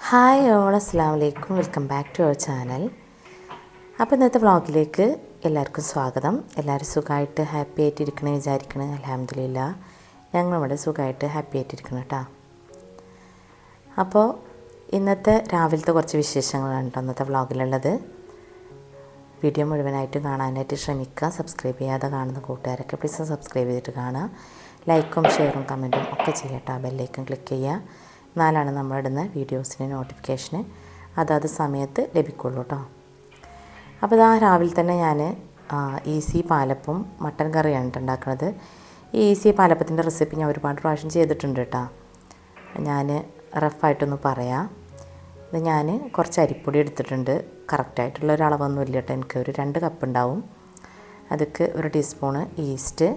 Hi all, അസ്സലാമു അലൈക്കും. Welcome back to our channel. അപ്പോൾ ഇന്നത്തെ വ്ളോഗിലേക്ക് എല്ലാവർക്കും സ്വാഗതം. എല്ലാവരും സുഖമായിട്ട് ഹാപ്പി ആയിട്ടിരിക്കണേ വിചാരിക്കണേ. അൽഹംദുലില്ലാ ഞങ്ങളിവിടെ സുഖമായിട്ട് ഹാപ്പി ആയിട്ടിരിക്കണം കേട്ടോ. അപ്പോൾ ഇന്നത്തെ രാവിലത്തെ കുറച്ച് വിശേഷങ്ങളാണ് കേട്ടോ ഇന്നത്തെ വ്ളോഗിലുള്ളത്. വീഡിയോ മുഴുവനായിട്ട് കാണാനായിട്ട് ശ്രമിക്കുക. സബ്സ്ക്രൈബ് ചെയ്യാതെ കാണുന്ന കൂട്ടുകാരൊക്കെ പ്ലീസ് സബ്സ്ക്രൈബ് ചെയ്തിട്ട് കാണുക. ലൈക്കും ഷെയറും കമൻറ്റും ഒക്കെ ചെയ്യട്ടോ. ബെല്ലൈക്കൺ ക്ലിക്ക് ചെയ്യുക. എന്നാലാണ് നമ്മളിടുന്ന വീഡിയോസിന് നോട്ടിഫിക്കേഷന് അതാത് സമയത്ത് ലഭിക്കുള്ളൂ കേട്ടോ. അപ്പോൾ ഇതാ രാവിലെ തന്നെ ഞാൻ ഈസി പാലപ്പും മട്ടൻ കറിയാണ് ഉണ്ടാക്കുന്നത്. ഈ ഈസി പാലപ്പത്തിൻ്റെ റെസിപ്പി ഞാൻ ഒരുപാട് പ്രാവശ്യം ചെയ്തിട്ടുണ്ട് കേട്ടോ. ഞാൻ റഫായിട്ടൊന്ന് പറയാം. ഇത് ഞാൻ കുറച്ച് അരിപ്പൊടി എടുത്തിട്ടുണ്ട്. കറക്റ്റായിട്ടുള്ള ഒരളവൊന്നും ഇല്ല കേട്ടോ. എനിക്ക് ഒരു 2 കപ്പ് ഉണ്ടാവും. അതിക്ക് 1 ടീസ്പൂണ് ഈസ്റ്റ്,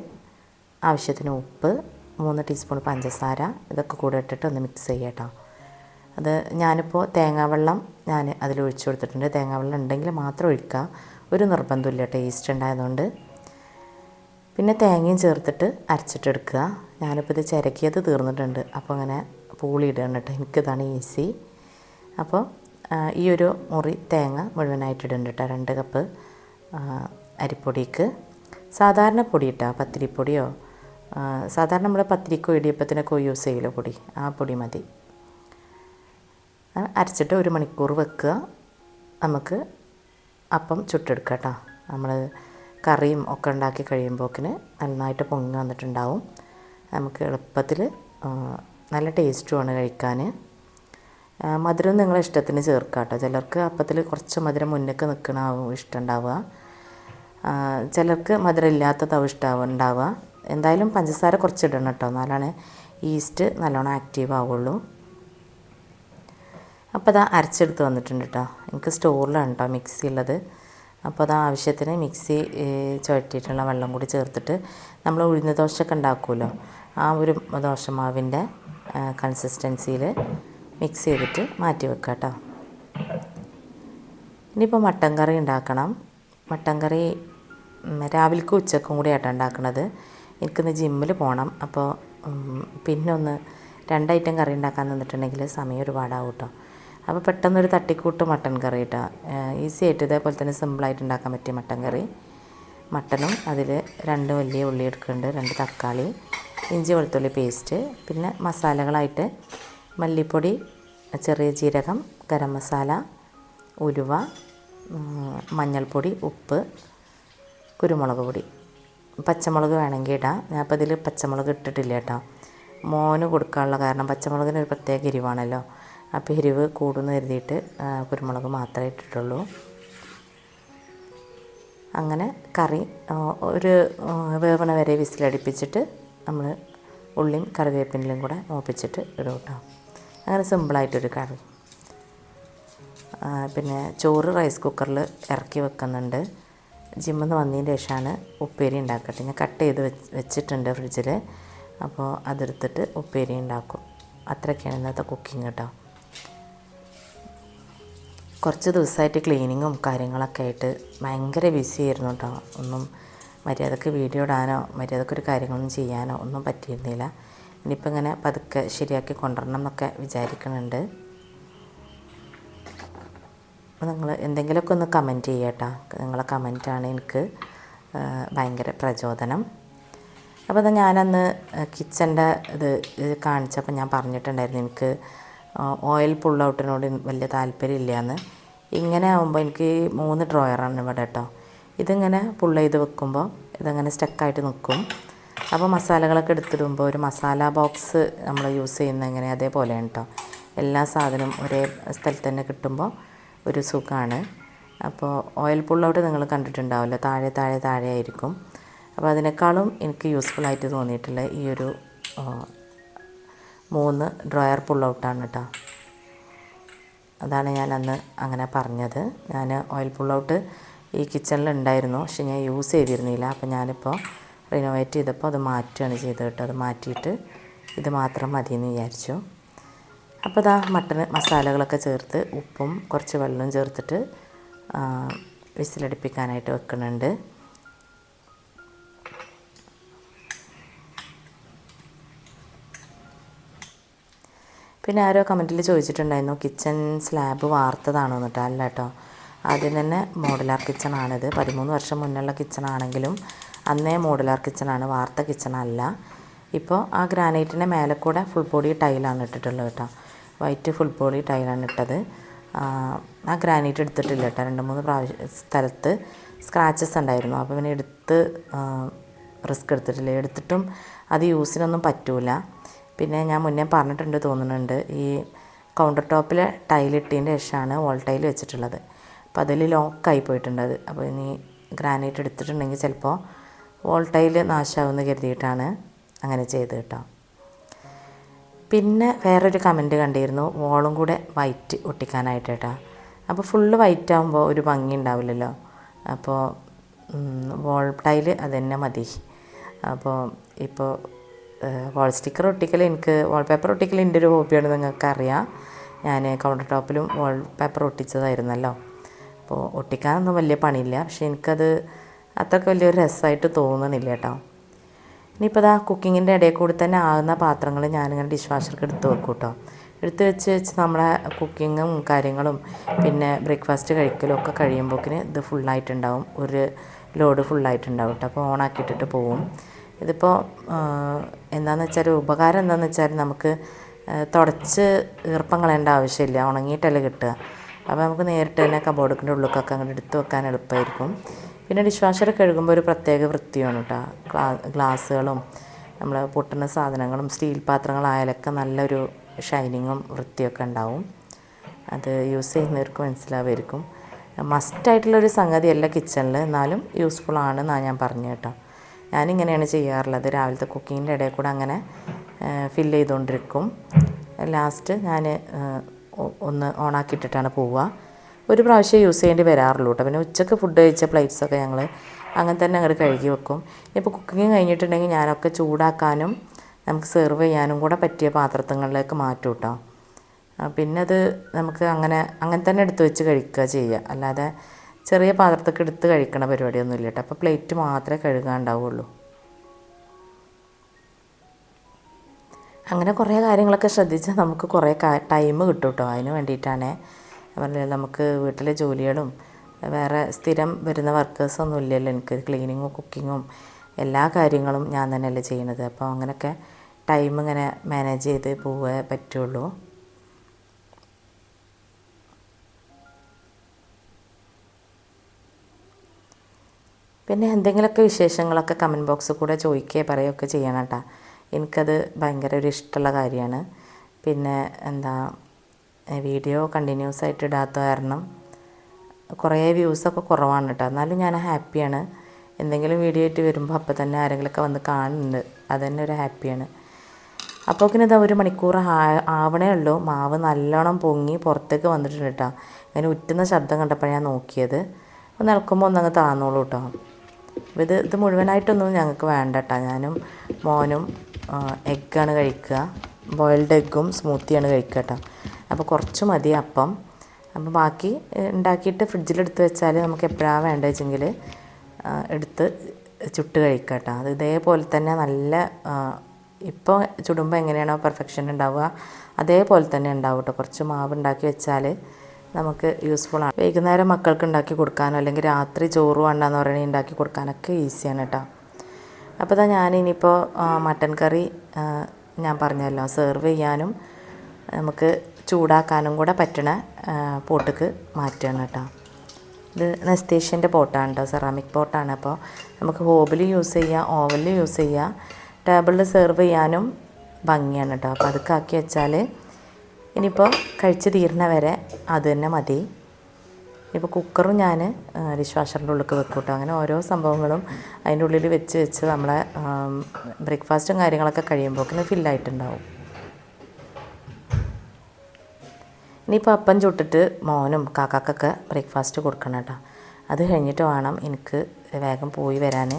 ആവശ്യത്തിന് ഉപ്പ്, 3 ടീസ്പൂൺ പഞ്ചസാര, ഇതൊക്കെ കൂടെ ഇട്ടിട്ട് ഒന്ന് മിക്സ് ചെയ്യുക കേട്ടോ. അത് ഞാനിപ്പോൾ തേങ്ങാവെള്ളം ഞാൻ അതിൽ ഒഴിച്ചു കൊടുത്തിട്ടുണ്ട്. തേങ്ങാവെള്ളം ഉണ്ടെങ്കിൽ മാത്രം ഒഴിക്കുക, ഒരു നിർബന്ധമില്ല ടേസ്റ്റ് ഉണ്ടായതുകൊണ്ട്. പിന്നെ തേങ്ങയും ചേർത്തിട്ട് അരച്ചിട്ടെടുക്കുക. ഞാനിപ്പോൾ ഇത് ചിരക്കിയത് തീർന്നിട്ടുണ്ട്, അപ്പോൾ അങ്ങനെ പൂളി ഇടുകയാണ് കേട്ടോ. എനിക്കിതാണ് ഈസി. അപ്പോൾ ഈ ഒരു മുറി തേങ്ങ മുഴുവനായിട്ട് ഇടുന്നുണ്ട് കേട്ടോ. 2 കപ്പ് അരിപ്പൊടിക്ക് സാധാരണ പൊടി ഇട്ടാൽ പത്തിരിപ്പൊടിയോ സാധാരണ നമ്മൾ പത്തിരിക്കോ ഇടിയപ്പത്തിനൊക്കെ യൂസ് ചെയ്യില്ല പൊടി, ആ പൊടി മതി. അരച്ചിട്ട് 1 മണിക്കൂർ വെക്കുക. നമുക്ക് അപ്പം ചുട്ടെടുക്കുക കേട്ടോ. നമ്മൾ കറിയും ഒക്കെ ഉണ്ടാക്കി കഴിയുമ്പോഴേക്കിന് നന്നായിട്ട് പൊങ്ങി വന്നിട്ടുണ്ടാവും. നമുക്ക് എളുപ്പത്തിൽ നല്ല ടേസ്റ്റുമാണ് കഴിക്കാൻ. മധുരം നിങ്ങളെ ഇഷ്ടത്തിന് ചേർക്കുക കേട്ടോ. ചിലർക്ക് അപ്പത്തിൽ കുറച്ച് മധുരം മുന്നേക്ക് നിൽക്കണാവും ഇഷ്ടമുണ്ടാവുക, ചിലർക്ക് മധുരം ഇല്ലാത്തതാവും ഉണ്ടാവുക. എന്തായാലും പഞ്ചസാര കുറച്ച് ഇടണം കേട്ടോ, എന്നാലാണ് ഈസ്റ്റ് നല്ലോണം ആക്റ്റീവ് ആവുള്ളൂ. അപ്പോൾ അത് അരച്ചെടുത്ത് വന്നിട്ടുണ്ട് കേട്ടോ. എനിക്ക് സ്റ്റോറിലാണ് കേട്ടോ മിക്സി ഉള്ളത്. അപ്പോൾ അത് ആവശ്യത്തിന് മിക്സി ചുഴറ്റിയിട്ടുള്ള വെള്ളം കൂടി ചേർത്തിട്ട് നമ്മൾ ഉഴുന്ന് ദോശയൊക്കെ ഉണ്ടാക്കുമല്ലോ, ആ ഒരു ദോശമാവിൻ്റെ കൺസിസ്റ്റൻസിയിൽ മിക്സ് ചെയ്തിട്ട് മാറ്റി വെക്കുക കേട്ടോ. ഇനിയിപ്പോൾ മട്ടൻ കറി ഉണ്ടാക്കണം. മട്ടൻ കറി രാവിലേക്കും ഉച്ചക്കും കൂടി ആയിട്ടാണ് ഉണ്ടാക്കുന്നത്. എനിക്കിന്ന് ജിമ്മിൽ പോകണം. അപ്പോൾ പിന്നെ 2 ഐറ്റം കറി ഉണ്ടാക്കാൻ നിന്നിട്ടുണ്ടെങ്കിൽ സമയം ഒരുപാടാവും കേട്ടോ. അപ്പോൾ പെട്ടെന്നൊരു തട്ടിക്കൂട്ട് മട്ടൻ കറി കേട്ടോ. ഈസി ആയിട്ട് ഇതേപോലെ തന്നെ സിമ്പിളായിട്ട് ഉണ്ടാക്കാൻ പറ്റിയ മട്ടൻ കറി. മട്ടനും അതിൽ 2 വലിയ ഉള്ളി എടുക്കുന്നുണ്ട്, 2 തക്കാളി, ഇഞ്ചി വെളുത്തുള്ളി പേസ്റ്റ്, പിന്നെ മസാലകളായിട്ട് മല്ലിപ്പൊടി, ചെറിയ ജീരകം, ഗരം മസാല, ഉലുവ, മഞ്ഞൾപ്പൊടി, ഉപ്പ്, കുരുമുളക് പൊടി, പച്ചമുളക് വേണമെങ്കിൽ ഇടാം. ഞാനിപ്പോൾ ഇതിൽ പച്ചമുളക് ഇട്ടിട്ടില്ല കേട്ടോ. മോന് കൊടുക്കാനുള്ള കാരണം പച്ചമുളകിന് ഒരു പ്രത്യേക എരിവാണല്ലോ. അപ്പോൾ എരിവ് കൂടുന്നു കരുതിയിട്ട് കുരുമുളക് മാത്രമേ ഇട്ടിട്ടുള്ളൂ. അങ്ങനെ കറി ഒരു വേവണ വരെ വിസിലടിപ്പിച്ചിട്ട് നമ്മൾ ഉള്ളിയും കറിവേപ്പിനും കൂടെ മൂപ്പിച്ചിട്ട് ഇടും കേട്ടോ. അങ്ങനെ സിമ്പിളായിട്ടൊരു കറി. പിന്നെ ചോറ് റൈസ് കുക്കറിൽ ഇറക്കി വെക്കുന്നുണ്ട്. ജിമ്മിൽ നിന്ന് വന്നതിന് ശേഷമാണ് ഉപ്പേരി ഉണ്ടാക്കട്ടെ. ഞാൻ കട്ട് ചെയ്ത് വെച്ചിട്ടുണ്ട് ഫ്രിഡ്ജിൽ. അപ്പോൾ അതെടുത്തിട്ട് ഉപ്പേരി ഉണ്ടാക്കും. അത്രയൊക്കെയാണ് ഇന്നത്തെ കുക്കിംഗ് കേട്ടോ. കുറച്ച് ദിവസമായിട്ട് ക്ലീനിങ്ങും കാര്യങ്ങളൊക്കെ ആയിട്ട് ഭയങ്കര ബിസി ആയിരുന്നു കേട്ടോ. ഒന്നും മര്യാദക്ക് വീഡിയോ ഇടാനോ മര്യാദക്കൊരു കാര്യങ്ങളൊന്നും ചെയ്യാനോ ഒന്നും പറ്റിയിരുന്നില്ല. ഇനിയിപ്പോൾ ഇങ്ങനെ പതുക്കെ ശരിയാക്കി കൊണ്ടുവരണം എന്നൊക്കെ വിചാരിക്കുന്നുണ്ട്. അപ്പോൾ നിങ്ങൾ എന്തെങ്കിലുമൊക്കെ ഒന്ന് കമൻറ്റ് ചെയ്യുക കേട്ടോ. നിങ്ങളെ കമൻറ്റാണ് എനിക്ക് ഭയങ്കര പ്രചോദനം. അപ്പോൾ അത് ഞാനന്ന് കിച്ചൻ്റെ ഇത് കാണിച്ചപ്പോൾ ഞാൻ പറഞ്ഞിട്ടുണ്ടായിരുന്നു എനിക്ക് ഓയിൽ പുൾ ഔട്ടിനോട് വലിയ താല്പര്യമില്ലയെന്ന്. ഇങ്ങനെ ആകുമ്പോൾ എനിക്ക് 3 ഡ്രോയറാണ് ഇവിടെ കേട്ടോ. ഇതിങ്ങനെ പുൾ ചെയ്ത് വെക്കുമ്പോൾ ഇതങ്ങനെ സ്റ്റക്കായിട്ട് നിൽക്കും. അപ്പോൾ മസാലകളൊക്കെ എടുത്തിടുമ്പോൾ ഒരു മസാല ബോക്സ് നമ്മൾ യൂസ് ചെയ്യുന്ന എങ്ങനെ അതേപോലെയാണ് കേട്ടോ. എല്ലാ സാധനവും ഒരേ സ്ഥലത്ത് തന്നെ കിട്ടുമ്പോൾ ഒരു സുഖമാണ്. അപ്പോൾ ഓയിൽ പുൾ ഔട്ട് നിങ്ങൾ കണ്ടിട്ടുണ്ടാവില്ല, താഴെ ആയിരിക്കും. അപ്പോൾ അതിനേക്കാളും എനിക്ക് യൂസ്ഫുള്ളായിട്ട് തോന്നിയിട്ടുള്ള ഈ ഒരു 3 ഡ്രോയർ പുൾ ഔട്ടാണ് കേട്ടോ. അതാണ് ഞാൻ അന്ന് അങ്ങനെ പറഞ്ഞത്. ഞാൻ ഓയിൽ പുൾ ഔട്ട് ഈ കിച്ചണിൽ ഉണ്ടായിരുന്നു, പക്ഷെ ഞാൻ യൂസ് ചെയ്തിരുന്നില്ല. അപ്പോൾ ഞാനിപ്പോൾ റിനോവേറ്റ് ചെയ്തപ്പോൾ അത് മാറ്റുകയാണ് ചെയ്തത് കേട്ടോ. അത് മാറ്റിയിട്ട് ഇത് മാത്രം മതിയെന്ന് വിചാരിച്ചു. അപ്പോൾ ഇതാ മട്ടന് മസാലകളൊക്കെ ചേർത്ത് ഉപ്പും കുറച്ച് വെള്ളവും ചേർത്തിട്ട് വിസിലടിപ്പിക്കാനായിട്ട് വെക്കുന്നുണ്ട്. പിന്നെ ആരോ കമൻറ്റിൽ ചോദിച്ചിട്ടുണ്ടായിരുന്നു കിച്ചൺ സ്ലാബ് വാർത്തതാണോ എന്നിട്ട്. അല്ല കേട്ടോ, ആദ്യം തന്നെ മോഡുലാർ കിച്ചണാണിത്. 13 വർഷം മുന്നുള്ള കിച്ചണാണെങ്കിലും അന്നേ മോഡുലാർ കിച്ചണാണ്, വാർത്ത കിച്ചണല്ല. ഇപ്പോൾ ആ ഗ്രാനൈറ്റിൻ്റെ മേലെ കൂടെ ഫുൾ ബോഡി ടൈലാണ് ഇട്ടിട്ടുള്ളത് കേട്ടോ. വൈറ്റ് ഫുൾ ബോഡി ടൈലാണ് ഇട്ടത്. ആ ഗ്രാനൈറ്റ് എടുത്തിട്ടില്ല കേട്ടോ. 2-3 സ്ഥലത്ത് സ്ക്രാച്ചസ് ഉണ്ടായിരുന്നു. അപ്പോൾ പിന്നെ റിസ്ക് എടുത്തിട്ടില്ല. എടുത്തിട്ടും അത് യൂസിനൊന്നും പറ്റൂല. പിന്നെ ഞാൻ മുന്നേ പറഞ്ഞിട്ടുണ്ട് തോന്നുന്നുണ്ട്, ഈ കൗണ്ടർ ടോപ്പിൽ ടൈലിട്ടതിൻ്റെ ശേഷമാണ് വോൾ ടൈൽ വെച്ചിട്ടുള്ളത്. അപ്പോൾ അതിൽ ലോക്കായി പോയിട്ടുണ്ട് അത്. അപ്പോൾ ഇനി ഗ്രാനൈറ്റ് എടുത്തിട്ടുണ്ടെങ്കിൽ ചിലപ്പോൾ വോൾ ടൈൽ നാശമാവുമെന്ന് കരുതിയിട്ടാണ് അങ്ങനെ ചെയ്ത് കേട്ടോ. പിന്നെ വേറൊരു കമൻറ്റ് കണ്ടിരുന്നു, വോളും കൂടെ വൈറ്റ് ഒട്ടിക്കാനായിട്ട് കേട്ടോ. അപ്പോൾ ഫുള്ള് വൈറ്റ് ആകുമ്പോൾ ഒരു ഭംഗി ഉണ്ടാവില്ലല്ലോ. അപ്പോൾ വോൾ ടൈൽ അത് തന്നെ മതി. അപ്പോൾ ഇപ്പോൾ വാൾ സ്റ്റിക്കർ ഒട്ടിക്കൽ, എനിക്ക് വാൾപേപ്പർ ഒട്ടിക്കൽ എൻ്റെ ഒരു ഹോബിയാണ്, നിങ്ങൾക്കറിയാം. ഞാൻ കൗണ്ടർ ടോപ്പിലും വാൾപേപ്പർ ഒട്ടിച്ചതായിരുന്നല്ലോ. അപ്പോൾ ഒട്ടിക്കാനൊന്നും വലിയ പണിയില്ല, പക്ഷേ എനിക്കത് അത്രയ്ക്ക് വലിയൊരു രസമായിട്ട് തോന്നണില്ല കേട്ടോ. ഇനിയിപ്പോൾ ഇതാ കുക്കിങ്ങിൻ്റെ ഇടയിൽ കൂടി തന്നെ ആകുന്ന പാത്രങ്ങൾ ഞാനിങ്ങനെ ഡിഷ് വാഷർക്ക് എടുത്ത് വെക്കും കേട്ടോ. എടുത്ത് വെച്ച് നമ്മളെ കുക്കിങ്ങും കാര്യങ്ങളും പിന്നെ ബ്രേക്ക്ഫാസ്റ്റ് കഴിക്കലും ഒക്കെ കഴിയുമ്പോഴേക്കിന് ഇത് ഫുള്ളായിട്ടുണ്ടാവും. ഒരു ലോഡ് ഫുള്ളായിട്ടുണ്ടാവും കേട്ടോ. അപ്പോൾ ഓണാക്കിയിട്ടിട്ട് പോവും. ഇതിപ്പോൾ എന്താണെന്ന് വെച്ചാൽ ഉപകാരം എന്താണെന്ന് വെച്ചാൽ നമുക്ക് തുടച്ച് ഈർപ്പം കളയേണ്ട ആവശ്യമില്ല, ഉണങ്ങിയിട്ടല്ലേ കിട്ടുക. അപ്പോൾ നമുക്ക് നേരിട്ട് തന്നെ കബോർഡിൻ്റെ ഉള്ളിലൊക്കെ അങ്ങോട്ട് എടുത്ത് വെക്കാൻ എളുപ്പമായിരിക്കും. പിന്നെ ഡിഷ് വാഷർ കഴുകുമ്പോൾ ഒരു പ്രത്യേക വൃത്തിയാണ് കേട്ടോ. ഗ്ലാസ്സുകളും നമ്മൾ പൊട്ടുന്ന സാധനങ്ങളും സ്റ്റീൽ പാത്രങ്ങളായാലൊക്കെ നല്ലൊരു ഷൈനിങ്ങും വൃത്തിയൊക്കെ ഉണ്ടാവും. അത് യൂസ് ചെയ്യുന്നവർക്ക് മനസ്സിലാവുമായിരിക്കും. മസ്റ്റായിട്ടുള്ളൊരു സംഗതിയല്ല കിച്ചണിൽ, എന്നാലും യൂസ്ഫുൾ ആണെന്നാണ് ഞാൻ പറഞ്ഞു കേട്ടോ. ഞാനിങ്ങനെയാണ് ചെയ്യാറുള്ളത്. രാവിലത്തെ കുക്കിങ്ങിൻ്റെ ഇടയിൽ കൂടെ അങ്ങനെ ഫില്ല് ചെയ്തുകൊണ്ടിരിക്കും. ലാസ്റ്റ് ഞാൻ ഒന്ന് ഓണാക്കിയിട്ടിട്ടാണ് പോവുക. ഒരു പ്രാവശ്യം യൂസ് ചെയ്യേണ്ടി വരാറുള്ളൂ കേട്ടോ. പിന്നെ ഉച്ചയ്ക്ക് ഫുഡ് കഴിച്ച പ്ലേറ്റ്സൊക്കെ ഞങ്ങൾ അങ്ങനെ തന്നെ അങ്ങോട്ട് കഴുകി വെക്കും. ഇപ്പോൾ കുക്കിങ് കഴിഞ്ഞിട്ടുണ്ടെങ്കിൽ ഞാനൊക്കെ ചൂടാക്കാനും നമുക്ക് സെർവ് ചെയ്യാനും കൂടെ പറ്റിയ പാത്രങ്ങളിലേക്ക് മാറ്റും കേട്ടോ. പിന്നെ അത് നമുക്ക് അങ്ങനെ തന്നെ എടുത്ത് വെച്ച് കഴിക്കുക ചെയ്യുക, അല്ലാതെ ചെറിയ പാത്രത്തൊക്കെ എടുത്ത് കഴിക്കണ പരിപാടിയൊന്നും ഇല്ല കേട്ടോ. അപ്പോൾ പ്ലേറ്റ് മാത്രമേ കഴുകാനുണ്ടാവുള്ളൂ. അങ്ങനെ കുറേ കാര്യങ്ങളൊക്കെ ശ്രദ്ധിച്ചാൽ നമുക്ക് കുറേ ടൈം കിട്ടും കേട്ടോ. അതിന് വേണ്ടിയിട്ടാണ് പറഞ്ഞത്. നമുക്ക് വീട്ടിലെ ജോലികളും വേറെ സ്ഥിരം വരുന്ന വർക്കേഴ്സൊന്നും ഇല്ലല്ലോ. എനിക്ക് ക്ലീനിങ്ങും കുക്കിങ്ങും എല്ലാ കാര്യങ്ങളും ഞാൻ തന്നെയല്ലേ ചെയ്യണത്. അപ്പോൾ അങ്ങനെയൊക്കെ ടൈം ഇങ്ങനെ മാനേജ് ചെയ്ത് പോവേ പറ്റുള്ളൂ. പിന്നെ എന്തെങ്കിലുമൊക്കെ വിശേഷങ്ങളൊക്കെ കമൻറ്റ് ബോക്സിൽ കൂടെ ചോദിക്കുകയോ പറയുകയൊക്കെ ചെയ്യണം കേട്ടോ. എനിക്കത് ഭയങ്കര ഒരു ഇഷ്ടമുള്ള കാര്യമാണ്. പിന്നെ വീഡിയോ കണ്ടിന്യൂസ് ആയിട്ട് ഇടാത്ത കാരണം കുറേ വ്യൂസൊക്കെ കുറവാണ് കേട്ടോ. എന്നാലും ഞാൻ ഹാപ്പിയാണ്. എന്തെങ്കിലും വീഡിയോ ആയിട്ട് വരുമ്പോൾ അപ്പോൾ തന്നെ ആരെങ്കിലുമൊക്കെ വന്ന് കാണുന്നുണ്ട്, അതുതന്നെ ഒരു ഹാപ്പിയാണ്. അപ്പോഴേക്കിന് ഇതാ 1 മണിക്കൂർ ആവണേ ഉള്ളൂ. മാവ് നല്ലോണം പൊങ്ങി പുറത്തേക്ക് വന്നിട്ടുണ്ട് കേട്ടോ. അങ്ങനെ ഉറ്റുന്ന ശബ്ദം കണ്ടപ്പോൾ ഞാൻ നോക്കിയത്. ഒന്ന് ഇളക്കുമ്പോൾ ഒന്നങ്ങ് താന്നോളൂ കേട്ടോ. ഇത് മുഴുവനായിട്ടൊന്നും ഞങ്ങൾക്ക് വേണ്ട കേട്ടോ. ഞാനും മോനും എഗ്ഗാണ് കഴിക്കുക. ബോയിൽഡ് എഗ്ഗും സ്മൂത്തിയാണ് കഴിക്കുക കേട്ടോ. അപ്പോൾ കുറച്ച് മതി അപ്പം. അപ്പോൾ ബാക്കി ഉണ്ടാക്കിയിട്ട് ഫ്രിഡ്ജിലെടുത്ത് വെച്ചാൽ നമുക്ക് എപ്പോഴാണ് വേണ്ടത് വെച്ചെങ്കിൽ എടുത്ത് ചുട്ട് കഴിക്കാം കേട്ടോ. അത് ഇതേപോലെ തന്നെ നല്ല ഇപ്പോൾ ചുടുമ്പോൾ എങ്ങനെയാണോ പെർഫെക്ഷൻ ഉണ്ടാവുക അതേപോലെ തന്നെ ഉണ്ടാവും കേട്ടോ. കുറച്ച് മാവ് ഉണ്ടാക്കി വെച്ചാൽ നമുക്ക് യൂസ്ഫുള്ളാണ്. വൈകുന്നേരം മക്കൾക്ക് ഉണ്ടാക്കി കൊടുക്കാനോ അല്ലെങ്കിൽ രാത്രി ചോറ് വേണ്ടെന്ന് പറയുന്നത് ഉണ്ടാക്കി കൊടുക്കാനൊക്കെ ഈസിയാണ് കേട്ടോ. അപ്പോൾ ഇതാ ഞാനിനിയിപ്പോൾ മട്ടൻ കറി ഞാൻ പറഞ്ഞല്ലോ സെർവ് ചെയ്യാനും നമുക്ക് ചൂടാക്കാനും കൂടെ പറ്റണ പോട്ടിക്ക് മാറ്റുകയാണ് കേട്ടോ. ഇത് നെസ്റ്റേഷ്യൻ്റെ പോട്ടാണ് കേട്ടോ, സെറാമിക് പോട്ടാണ്. അപ്പോൾ നമുക്ക് ഹോബിൽ യൂസ് ചെയ്യുക, ഓവനിൽ യൂസ് ചെയ്യുക, ടേബിളിൽ സെർവ് ചെയ്യാനും ഭംഗിയാണ് കേട്ടോ. അപ്പോൾ അതൊക്കെ ആക്കി വെച്ചാൽ ഇനിയിപ്പോൾ കഴിച്ച് തീരണ വരെ അത് തന്നെ മതി. ഇപ്പോൾ കുക്കറും ഞാൻ ഡിഷ് വാഷറിൻ്റെ ഉള്ളിലേക്ക് വെക്കും കേട്ടോ. അങ്ങനെ ഓരോ സംഭവങ്ങളും അതിൻ്റെ ഉള്ളിൽ വെച്ച് നമ്മളെ ബ്രേക്ക്ഫാസ്റ്റും കാര്യങ്ങളൊക്കെ കഴിയുമ്പോഴേക്കും ഫില്ലായിട്ടുണ്ടാവും. ഇനിയിപ്പോൾ അപ്പം ചുട്ടിട്ട് മോനും കാക്കാക്കൊക്കെ ബ്രേക്ക്ഫാസ്റ്റ് കൊടുക്കണം കേട്ടോ. അത് കഴിഞ്ഞിട്ട് വേണം എനിക്ക് വേഗം പോയി വരാൻ.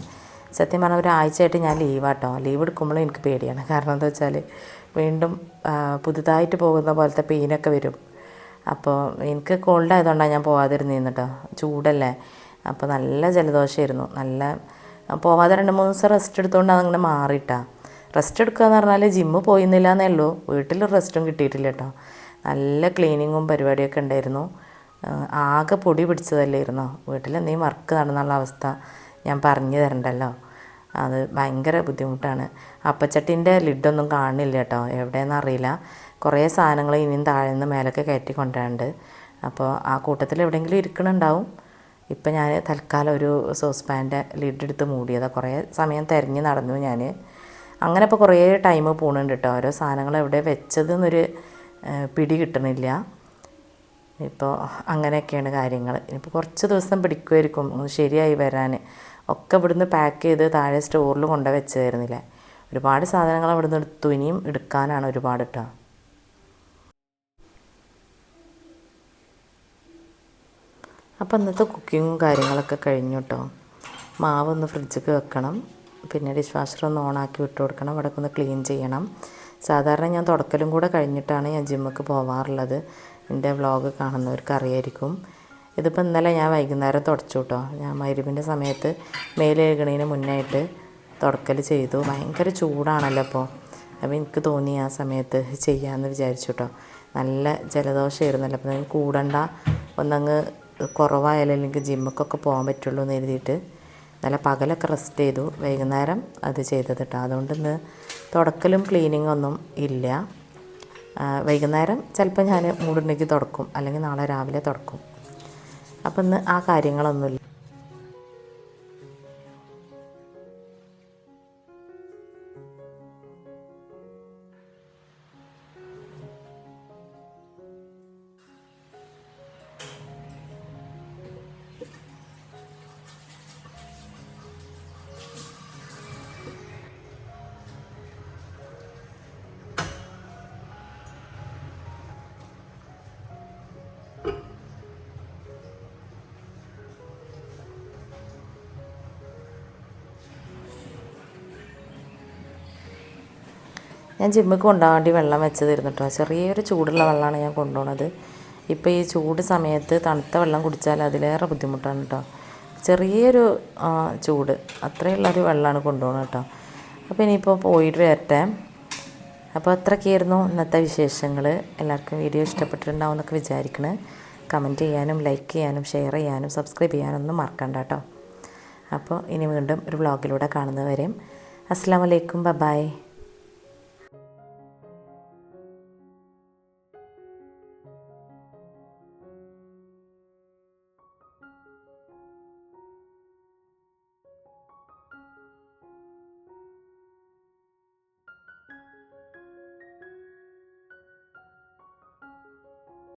സത്യം പറഞ്ഞാൽ ഒരാഴ്ചയായിട്ട് ഞാൻ ലീവാട്ടോ. ലീവ് എടുക്കുമ്പോഴും എനിക്ക് പേടിയാണ്. കാരണം എന്താ വെച്ചാൽ വീണ്ടും പുതുതായിട്ട് പോകുന്ന പോലത്തെ പെയിനൊക്കെ വരും. അപ്പോൾ എനിക്ക് കോൾഡ് ആയതുകൊണ്ടാണ് ഞാൻ പോവാതിരുന്നിരുന്നു കേട്ടോ. ചൂടല്ലേ, അപ്പോൾ നല്ല ജലദോഷമായിരുന്നു. പോവാതെ 2-3 ദിവസം റെസ്റ്റ് എടുത്തുകൊണ്ട് അതങ്ങനെ മാറിയിട്ടാ. റെസ്റ്റ് എടുക്കുക എന്ന് പറഞ്ഞാൽ ജിമ്മ് പോയിരുന്നില്ല എന്നേ ഉള്ളൂ, വീട്ടിൽ റെസ്റ്റും കിട്ടിയിട്ടില്ല കേട്ടോ. നല്ല ക്ലീനിങ്ങും പരിപാടിയൊക്കെ ഉണ്ടായിരുന്നു. ആകെ പൊടി പിടിച്ചതല്ലായിരുന്നോ. വീട്ടിൽ എന്തെങ്കിലും വർക്ക് നടന്നുള്ള അവസ്ഥ ഞാൻ പറഞ്ഞു തരണ്ടല്ലോ. അത് ഭയങ്കര ബുദ്ധിമുട്ടാണ്. അപ്പച്ചട്ടിൻ്റെ ലിഡൊന്നും കാണുന്നില്ല കേട്ടോ, എവിടെയെന്ന് അറിയില്ല. കുറേ സാധനങ്ങൾ ഇനിയും താഴെ നിന്ന് മേലൊക്കെ കയറ്റി കൊണ്ടുവരാനുണ്ട്. അപ്പോൾ ആ കൂട്ടത്തിൽ എവിടെയെങ്കിലും ഇരിക്കണുണ്ടാവും. ഇപ്പം ഞാൻ തൽക്കാലം ഒരു സോസ് പാൻ്റെ ലിഡ് എടുത്ത് മൂടിയതാണ്. കുറേ സമയം തിരഞ്ഞ് നടന്നു ഞാൻ. അങ്ങനെ ഇപ്പോൾ കുറേ ടൈം പോകുന്നുണ്ട് കേട്ടോ. ഓരോ സാധനങ്ങൾ എവിടെ വെച്ചതെന്നൊരു പിടി കിട്ടണില്ല. ഇപ്പോൾ അങ്ങനെയൊക്കെയാണ് കാര്യങ്ങൾ. ഇനിയിപ്പോൾ കുറച്ച് ദിവസം പിടിക്കുമായിരിക്കും ശരിയായി വരാൻ. ഒക്കെ ഇവിടുന്ന് പാക്ക് ചെയ്ത് താഴെ സ്റ്റോറിൽ കൊണ്ടുപോയി വെച്ചതായിരുന്നില്ലേ. ഒരുപാട് സാധനങ്ങൾ ഇവിടുന്ന് എടുത്തു. ഇനിയും എടുക്കാനാണ് ഒരുപാട് കേട്ടോ. അപ്പോൾ ഇന്നത്തെ കുക്കിങ്ങും കാര്യങ്ങളൊക്കെ കഴിഞ്ഞു കേട്ടോ. മാവ് ഒന്ന് ഫ്രിഡ്ജിലേക്ക് വെക്കണം, പിന്നെ ഡിഷ് വാഷർ ഒന്ന് ഓണാക്കി വിട്ട് കൊടുക്കണം, ഇവിടെ ഒന്ന് ക്ലീൻ ചെയ്യണം. സാധാരണ ഞാൻ തുടക്കലും കൂടെ കഴിഞ്ഞിട്ടാണ് ഞാൻ ജിമ്മിക്ക് പോവാറുള്ളത്. എൻ്റെ വ്ളോഗ് കാണുന്നവർക്ക് അറിയായിരിക്കും. ഇതിപ്പോൾ ഇന്നലെ ഞാൻ വൈകുന്നേരം തുടച്ചു കേട്ടോ. ഞാൻ മഗ്‌രിബിൻ്റെ സമയത്ത് മേല് കഴുകണതിന് മുന്നായിട്ട് തുടക്കൽ ചെയ്തു. ഭയങ്കര ചൂടാണല്ലോ അപ്പോൾ എനിക്ക് തോന്നി ആ സമയത്ത് ചെയ്യാമെന്ന് വിചാരിച്ചു കേട്ടോ. നല്ല ജലദോഷമായിരുന്നല്ലോ, അപ്പോൾ കൂടണ്ട, ഒന്നങ്ങ് കുറവായാലും അല്ലെങ്കിൽ ജിമ്മക്കൊക്കെ പോകാൻ പറ്റുള്ളൂ എന്ന് എഴുതിയിട്ട് നല്ല പകലൊക്കെ റെസ്റ്റ് ചെയ്തു, വൈകുന്നേരം അത് ചെയ്തത് കേട്ടോ. അതുകൊണ്ട് ഇന്ന് തുടക്കലും ക്ലീനിങ്ങും ഒന്നും ഇല്ല. വൈകുന്നേരം ചിലപ്പോൾ ഞാൻ മൂടുണ്ടെങ്കിൽ തുടക്കും, അല്ലെങ്കിൽ നാളെ രാവിലെ തുടക്കും. അപ്പം ഇന്ന് ആ കാര്യങ്ങളൊന്നുമില്ല. ഞാൻ ജിമ്മിക്ക് കൊണ്ടുപോകാൻ വേണ്ടി വെള്ളം വെച്ചതായിരുന്നു കേട്ടോ. ചെറിയൊരു ചൂടുള്ള വെള്ളമാണ് ഞാൻ കൊണ്ടുപോകുന്നത്. ഇപ്പോൾ ഈ ചൂട് സമയത്ത് തണുത്ത വെള്ളം കുടിച്ചാൽ അതിലേറെ ബുദ്ധിമുട്ടാണ് കേട്ടോ. ചെറിയൊരു ചൂട് അത്രയുള്ളൊരു വെള്ളമാണ് കൊണ്ടുപോകുന്നത് കേട്ടോ. അപ്പോൾ ഇനിയിപ്പോൾ പോയിട്ട് വരട്ടെ. അപ്പോൾ അത്രയൊക്കെയായിരുന്നു ഇന്നത്തെ വിശേഷങ്ങൾ. എല്ലാവർക്കും വീഡിയോ ഇഷ്ടപ്പെട്ടിട്ടുണ്ടാവും എന്നൊക്കെ വിചാരിക്കണേ. കമൻറ്റ് ചെയ്യാനും ലൈക്ക് ചെയ്യാനും ഷെയർ ചെയ്യാനും സബ്സ്ക്രൈബ് ചെയ്യാനൊന്നും മറക്കണ്ട കേട്ടോ. അപ്പോൾ ഇനി വീണ്ടും ഒരു വ്ളോഗിലൂടെ കാണുന്നവരെയും അസ്സലാമു അലൈക്കും, ബൈ.